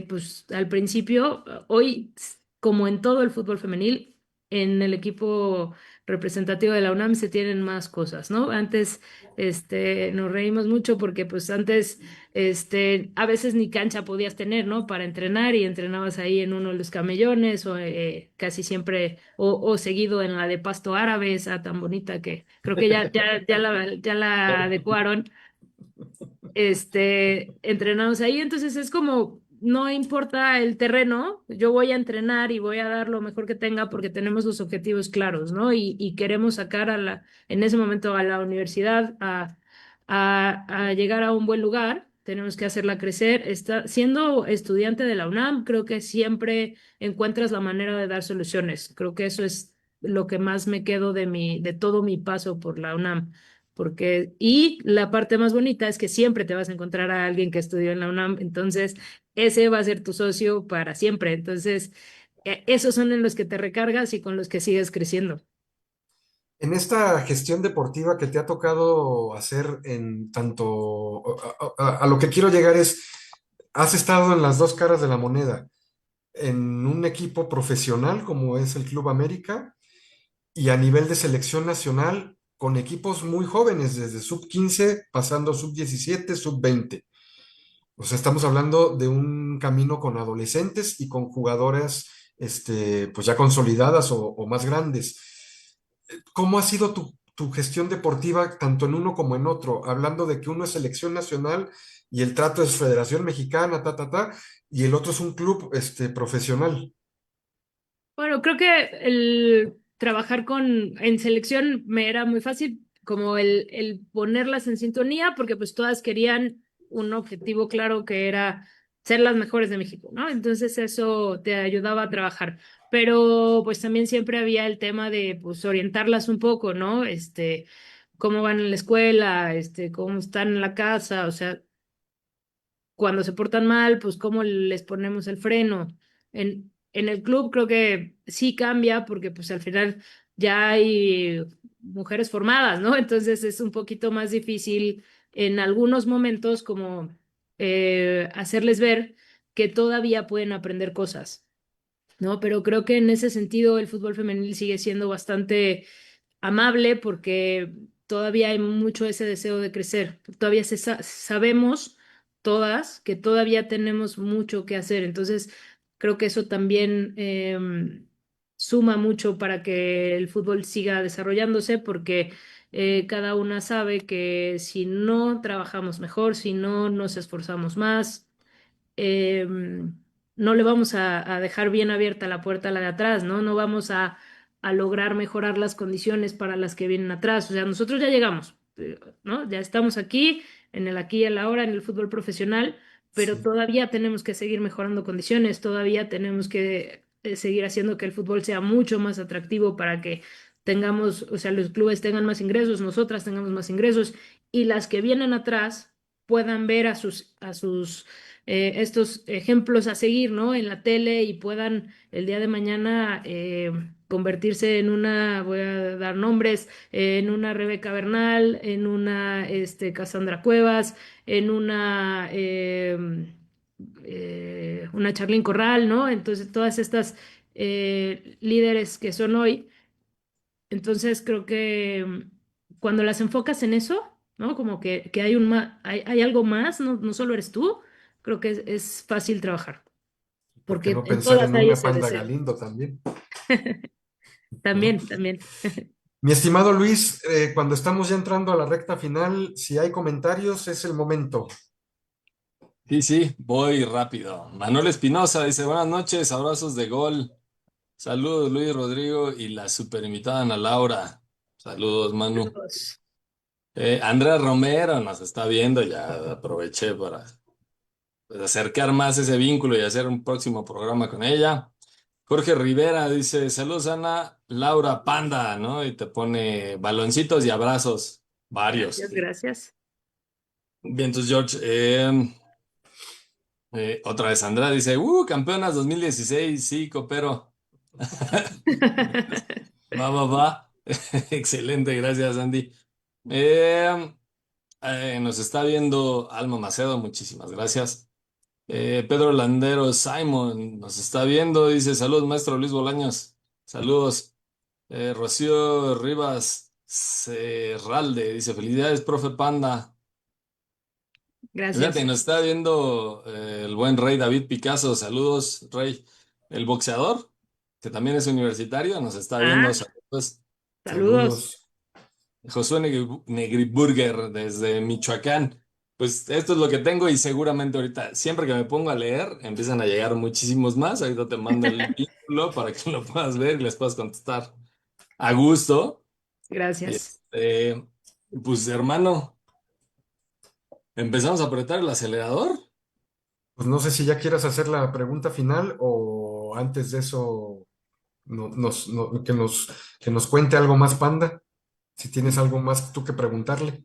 pues al principio, hoy, como en todo el fútbol femenil, en el equipo representativo de la UNAM se tienen más cosas, ¿no? Antes, nos reímos mucho porque pues antes, a veces ni cancha podías tener, ¿no? Para entrenar y entrenabas ahí en uno de los camellones o casi siempre o seguido en la de Pasto Árabe, esa tan bonita que creo que ya la adecuaron, entrenamos ahí, entonces es como, no importa el terreno, yo voy a entrenar y voy a dar lo mejor que tenga porque tenemos los objetivos claros, ¿no? Y queremos sacar en ese momento a la universidad a llegar a un buen lugar. Tenemos que hacerla crecer. Siendo estudiante de la UNAM, creo que siempre encuentras la manera de dar soluciones. Creo que eso es lo que más me quedo de todo mi paso por la UNAM. Y la parte más bonita es que siempre te vas a encontrar a alguien que estudió en la UNAM, entonces ese va a ser tu socio para siempre. Entonces, esos son en los que te recargas y con los que sigues creciendo. En esta gestión deportiva que te ha tocado hacer en tanto, a lo que quiero llegar es, has estado en las dos caras de la moneda, en un equipo profesional como es el Club América y a nivel de selección nacional con equipos muy jóvenes, desde sub 15 pasando sub 17 sub 20. O sea, estamos hablando de un camino con adolescentes y con jugadoras, pues ya consolidadas o más grandes. ¿Cómo ha sido tu gestión deportiva tanto en uno como en otro? Hablando de que uno es selección nacional y el trato es Federación Mexicana, y el otro es un club, profesional. Bueno, creo que el trabajar en selección me era muy fácil, como el ponerlas en sintonía, porque pues todas querían un objetivo claro que era ser las mejores de México, ¿no? Entonces eso te ayudaba a trabajar. Pero pues también siempre había el tema de pues orientarlas un poco, ¿no? Cómo van en la escuela, cómo están en la casa, o sea, cuando se portan mal, pues cómo les ponemos el freno. En el club creo que sí cambia porque pues al final ya hay mujeres formadas, ¿no? Entonces es un poquito más difícil en algunos momentos como hacerles ver que todavía pueden aprender cosas, ¿no? Pero creo que en ese sentido el fútbol femenil sigue siendo bastante amable porque todavía hay mucho ese deseo de crecer. Todavía sabemos todas que todavía tenemos mucho que hacer. Entonces, creo que eso también suma mucho para que el fútbol siga desarrollándose porque cada una sabe que si no trabajamos mejor, si no nos esforzamos más, eh, no le vamos a dejar bien abierta la puerta a la de atrás, ¿no? No vamos a lograr mejorar las condiciones para las que vienen atrás. O sea, nosotros ya llegamos, ¿no? Ya estamos en el aquí y el ahora, en el fútbol profesional, pero Sí. todavía tenemos que seguir mejorando condiciones, todavía tenemos que seguir haciendo que el fútbol sea mucho más atractivo para que tengamos, o sea, los clubes tengan más ingresos, nosotras tengamos más ingresos y las que vienen atrás puedan ver a sus estos ejemplos a seguir, ¿no? En la tele y puedan el día de mañana convertirse en una, voy a dar nombres, en una Rebeca Bernal, en una Cassandra Cuevas, en una Charlín Corral, ¿no? Entonces, todas estas líderes que son hoy. Entonces, creo que cuando las enfocas en eso, ¿no? Como que hay algo más, no, no solo eres tú, creo que es fácil trabajar, ¿Por qué porque no en pensar todas en hay una ese Panda deseo. Galindo también? ¿No? También, también. Mi estimado Luis, cuando estamos ya entrando a la recta final, si hay comentarios, es el momento. Sí, sí, voy rápido. Manuel Espinosa dice, buenas noches, abrazos de gol. Saludos, Luis Rodrigo y la super invitada Ana Laura. Saludos, Manu. Saludos. Andrea Romero nos está viendo, ya aproveché para pues, acercar más ese vínculo y hacer un próximo programa con ella. Jorge Rivera dice, saludos Ana, Laura Panda, ¿no? Y te pone baloncitos y abrazos, varios. Gracias, gracias. Bien, entonces George, otra vez Andrea dice, campeonas 2016, sí, copero. Va, va, va. Excelente, gracias Andy. Eh, nos está viendo Alma Macedo, muchísimas gracias. Pedro Landero Simon nos está viendo, dice saludos, maestro Luis Bolaños. Saludos. Rocío Rivas Serralde dice felicidades, profe Panda. Fíjate, Gracias. nos está viendo el buen Rey David Picasso. Saludos, Rey. El boxeador, que también es universitario, nos está viendo. Ah, Saludos. saludos. Saludos. Josué Negriburger desde Michoacán. Pues esto es lo que tengo y seguramente ahorita, siempre que me pongo a leer, empiezan a llegar muchísimos más. Ahorita te mando el vínculo para que lo puedas ver y les puedas contestar a gusto. Gracias. Este, pues hermano, empezamos a apretar el acelerador. Pues no sé si ya quieras hacer la pregunta final o antes de eso que nos cuente algo más, Panda. Si tienes algo más tú que preguntarle.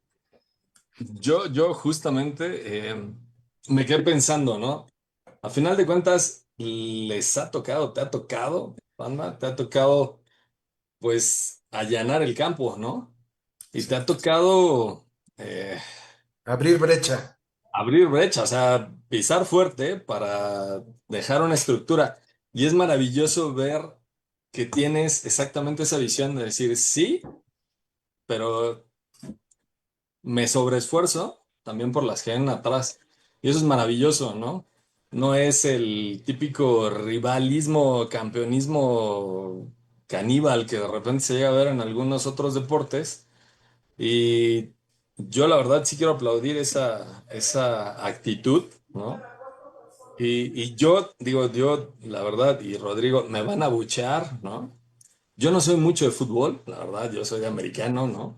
Yo justamente me quedé pensando, ¿no? A final de cuentas, les ha tocado, te ha tocado, Panda, te ha tocado, pues, allanar el campo, ¿no? Y te Sí. ha tocado eh, Abrir brecha. abrir brecha, o sea, pisar fuerte para dejar una estructura. Y es maravilloso ver que tienes exactamente esa visión de decir, sí, pero me sobreesfuerzo también por las que vienen atrás. Y eso es maravilloso, ¿no? No es el típico rivalismo, campeonismo caníbal que de repente se llega a ver en algunos otros deportes. Y yo la verdad sí quiero aplaudir esa actitud, ¿no? Y yo digo, yo la verdad, y Rodrigo, me van a buchear, ¿no? Yo no soy mucho de fútbol, la verdad, yo soy americano, ¿no?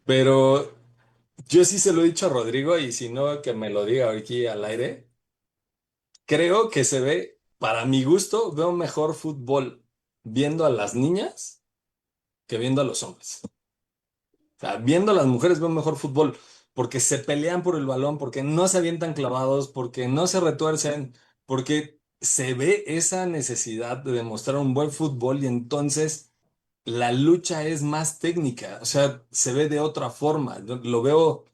Pero yo sí se lo he dicho a Rodrigo y si no, que me lo diga aquí al aire. Creo que se ve, para mi gusto, veo mejor fútbol viendo a las niñas que viendo a los hombres. O sea, viendo a las mujeres veo mejor fútbol porque se pelean por el balón, porque no se avientan clavados, porque no se retuercen, porque se ve esa necesidad de demostrar un buen fútbol y entonces la lucha es más técnica, o sea, se ve de otra forma. Yo lo veo.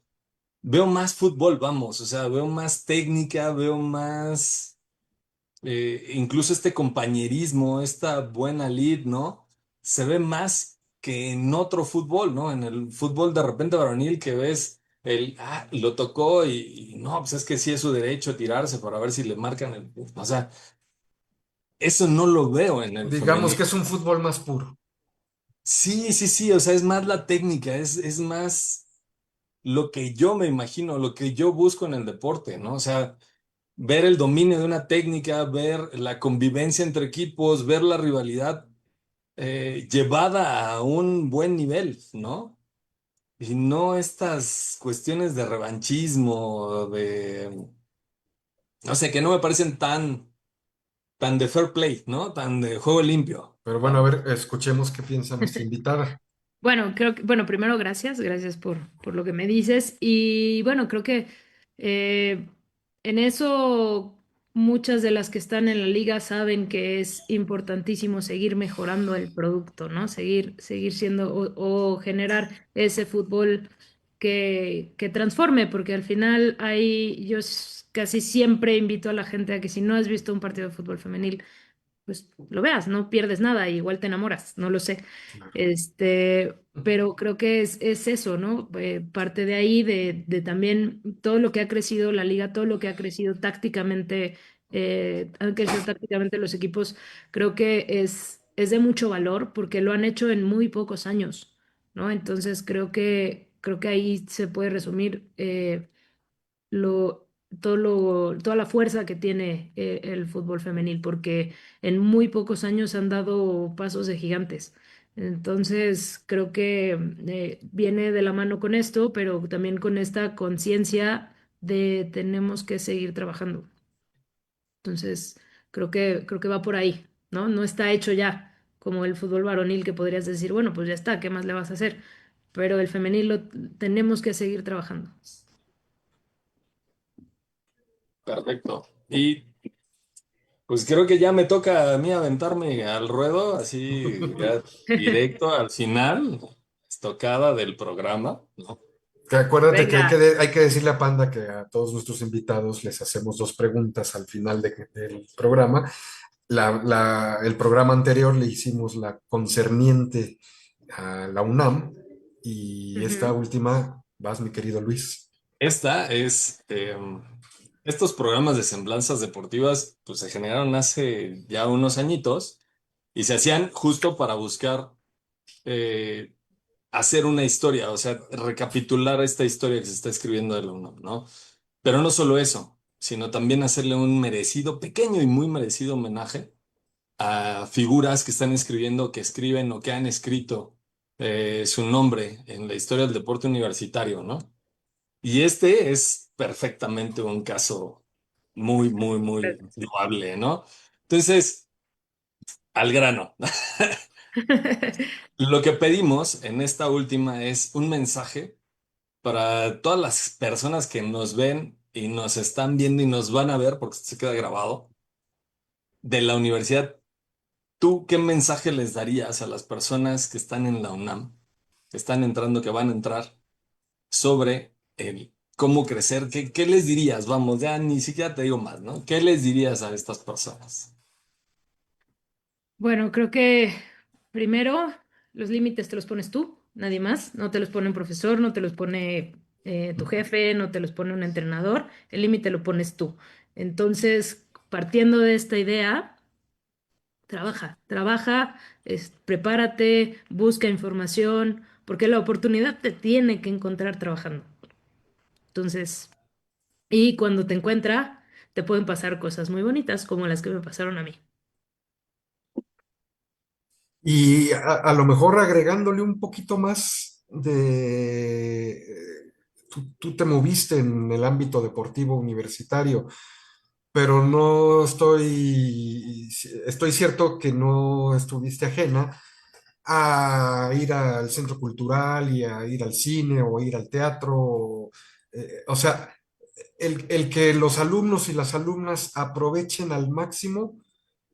Veo más fútbol, vamos, o sea, veo más técnica, veo más, incluso este compañerismo, esta buena lid, ¿no? Se ve más que en otro fútbol, ¿no? En el fútbol de repente varonil que ves lo tocó y no, pues es que sí es su derecho a tirarse para ver si le marcan el, o sea, eso no lo veo en el Digamos femenil. que es un fútbol más puro. Sí, sí, sí, o sea, es más la técnica, es más lo que yo me imagino, lo que yo busco en el deporte, ¿no? O sea, ver el dominio de una técnica, ver la convivencia entre equipos, ver la rivalidad llevada a un buen nivel, ¿no? Y no estas cuestiones de revanchismo, no sé, que no me parecen tan de fair play, ¿no? Tan de juego limpio, Pero bueno, a ¿no? ver, escuchemos qué piensa nuestra invitada. Bueno, creo que, bueno, primero gracias, gracias por lo que me dices. Y bueno, creo que eh, en eso muchas de las que están en la liga saben que es importantísimo seguir mejorando el producto, ¿no? Seguir siendo o generar ese fútbol que transforme, porque al final ahí casi siempre invito a la gente a que si no has visto un partido de fútbol femenil, pues lo veas, no pierdes nada, igual te enamoras, no lo sé. Pero creo que es eso, ¿no? Parte de ahí, de también todo lo que ha crecido la liga, todo lo que ha crecido tácticamente, han crecido tácticamente los equipos, creo que es de mucho valor porque lo han hecho en muy pocos años, ¿no? Entonces creo que ahí se puede resumir toda la fuerza que tiene el fútbol femenil, porque en muy pocos años han dado pasos de gigantes. Entonces, creo que viene de la mano con esto, pero también con esta conciencia de tenemos que seguir trabajando. Entonces, creo que va por ahí, ¿no? No está hecho ya, como el fútbol varonil que podrías decir, bueno, pues ya está, ¿qué más le vas a hacer? Pero el femenil lo tenemos que seguir trabajando. Perfecto. Y pues creo que ya me toca a mí aventarme al ruedo, así ya directo al final, estocada del programa, ¿no? Que acuérdate que Venga. hay que decirle a Panda que a todos nuestros invitados les hacemos dos preguntas al final del programa. El programa anterior le hicimos la concerniente a la UNAM y esta Ujú. última, vas, mi querido Luis. Esta es, estos programas de semblanzas deportivas, pues se generaron hace ya unos añitos y se hacían justo para buscar eh, hacer una historia, o sea, recapitular esta historia que se está escribiendo de la UNAM, ¿no? Pero no solo eso, sino también hacerle un merecido, pequeño y muy merecido homenaje a figuras que están escribiendo, que escriben o que han escrito su nombre en la historia del deporte universitario, ¿no? Y este es perfectamente un caso muy, muy, muy loable, ¿no? Entonces, al grano. Lo que pedimos en esta última es un mensaje para todas las personas que nos ven y nos están viendo y nos van a ver, porque se queda grabado, de la universidad. ¿Tú qué mensaje les darías a las personas que están en la UNAM, que están entrando, que van a entrar, sobre el cómo crecer? ¿Qué les dirías? Vamos, ya ni siquiera te digo más, ¿no? ¿Qué les dirías a estas personas? Bueno, creo que primero los límites te los pones tú, nadie más. No te los pone un profesor, no te los pone tu jefe, no te los pone un entrenador. El límite lo pones tú. Entonces, partiendo de esta idea, trabaja, prepárate, busca información, porque la oportunidad te tiene que encontrar trabajando. Entonces, y cuando te encuentra, te pueden pasar cosas muy bonitas como las que me pasaron a mí. Y a lo mejor agregándole un poquito más tú te moviste en el ámbito deportivo universitario, pero no estoy cierto que no estuviste ajena a ir al centro cultural y a ir al cine o ir al teatro. O sea, el que los alumnos y las alumnas aprovechen al máximo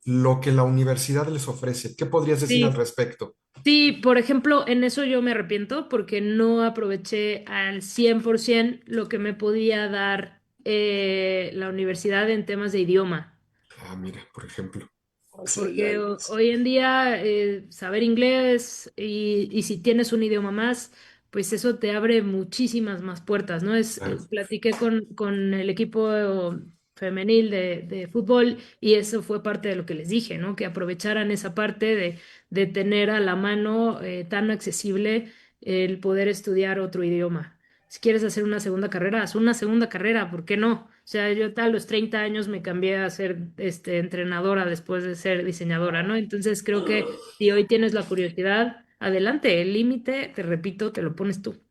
lo que la universidad les ofrece. ¿Qué podrías decir al Sí, respecto? sí, por ejemplo, en eso yo me arrepiento porque no aproveché al 100% lo que me podía dar la universidad en temas de idioma. Ah, mira, por ejemplo. O sea, Porque hoy en día saber inglés y si tienes un idioma más, pues eso te abre muchísimas más puertas, ¿no? Claro. Platiqué con el equipo femenil de fútbol y eso fue parte de lo que les dije, ¿no? Que aprovecharan esa parte de tener a la mano tan accesible el poder estudiar otro idioma. Si quieres hacer una segunda carrera, haz una segunda carrera, ¿por qué no? O sea, yo a los 30 años me cambié a ser entrenadora después de ser diseñadora, ¿no? Entonces creo que si hoy tienes la curiosidad, adelante, el límite, te repito, te lo pones tú.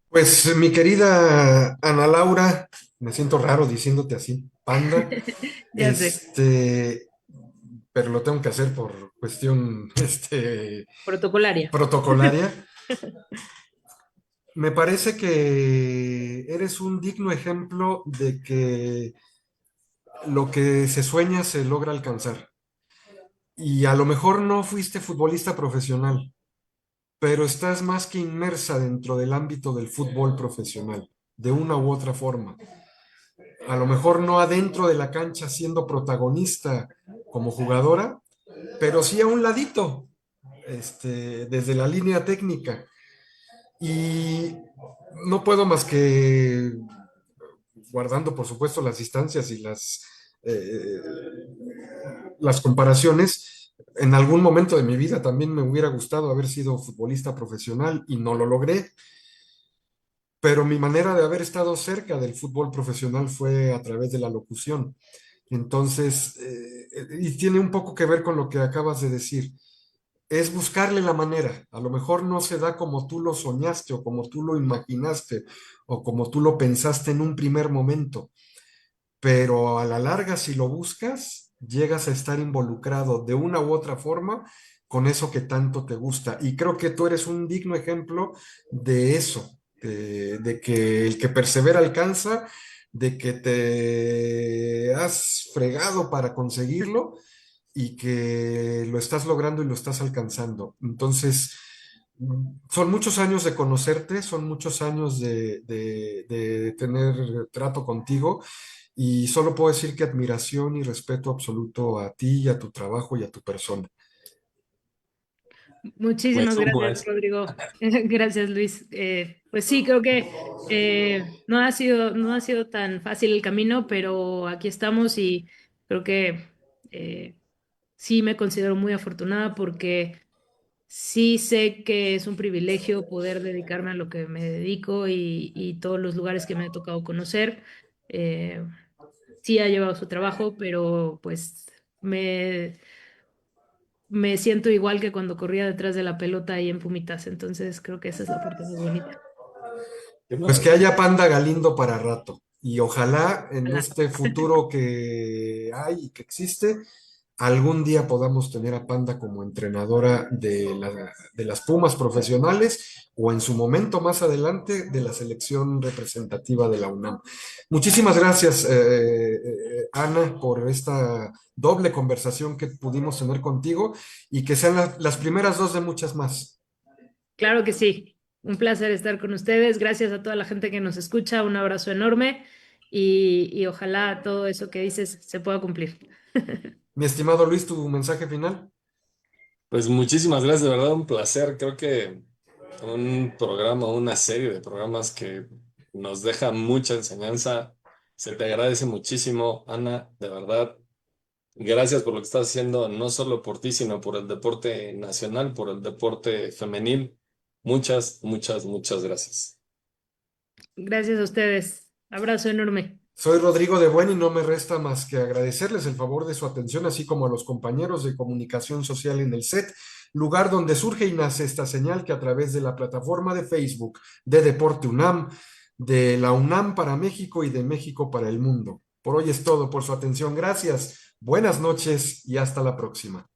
Pues mi querida Ana Laura, me siento raro diciéndote así, Panda, Ya sé, pero lo tengo que hacer por cuestión, protocolaria. protocolaria. Me parece que eres un digno ejemplo de que lo que se sueña se logra alcanzar. Y a lo mejor no fuiste futbolista profesional, pero estás más que inmersa dentro del ámbito del fútbol profesional, de una u otra forma. A lo mejor no adentro de la cancha siendo protagonista como jugadora, pero sí a un ladito, desde la línea técnica. Y no puedo más que, guardando por supuesto las distancias y las comparaciones, en algún momento de mi vida también me hubiera gustado haber sido futbolista profesional y no lo logré. pero mi manera de haber estado cerca del fútbol profesional fue a través de la locución. Entonces, y tiene un poco que ver con lo que acabas de decir, es buscarle la manera. A lo mejor no se da como tú lo soñaste o como tú lo imaginaste o como tú lo pensaste en un primer momento, pero a la larga, si lo buscas, llegas a estar involucrado de una u otra forma con eso que tanto te gusta. Y creo que tú eres un digno ejemplo de eso, de que el que persevera alcanza, de que te has fregado para conseguirlo y que lo estás logrando y lo estás alcanzando. Entonces, son muchos años de conocerte, son muchos años de tener trato contigo y solo puedo decir que admiración y respeto absoluto a ti y a tu trabajo y a tu persona. Me Muchísimas sumo a gracias, eso. Rodrigo. Gracias, Luis. Pues sí, creo que no ha sido tan fácil el camino, pero aquí estamos y creo que eh, sí me considero muy afortunada porque sí sé que es un privilegio poder dedicarme a lo que me dedico y todos los lugares que me ha tocado conocer. Eh, sí ha llevado su trabajo, pero pues me siento igual que cuando corría detrás de la pelota ahí en Pumitas, entonces creo que esa es la parte más bonita. Qué Pues que maravilla. haya Panda Galindo para rato. Y ojalá en Ojalá. este futuro que hay y que existe, algún día podamos tener a Panda como entrenadora de las Pumas profesionales o en su momento más adelante de la selección representativa de la UNAM. Muchísimas gracias, Ana, por esta doble conversación que pudimos tener contigo y que sean las primeras dos de muchas más. Claro que sí, un placer estar con ustedes, gracias a toda la gente que nos escucha, un abrazo enorme y ojalá todo eso que dices se pueda cumplir. Mi estimado Luis, tu mensaje final. Pues muchísimas gracias, de verdad, un placer. Creo que un programa, una serie de programas que nos deja mucha enseñanza. Se te agradece muchísimo, Ana, de verdad. Gracias por lo que estás haciendo, no solo por ti, sino por el deporte nacional, por el deporte femenil. Muchas, muchas, muchas gracias. Gracias a ustedes, abrazo enorme. Soy Rodrigo de Buen y no me resta más que agradecerles el favor de su atención, así como a los compañeros de comunicación social en el set, lugar donde surge y nace esta señal que a través de la plataforma de Facebook de Deporte UNAM, de la UNAM para México y de México para el mundo. Por hoy es todo, por su atención. Gracias, buenas noches y hasta la próxima.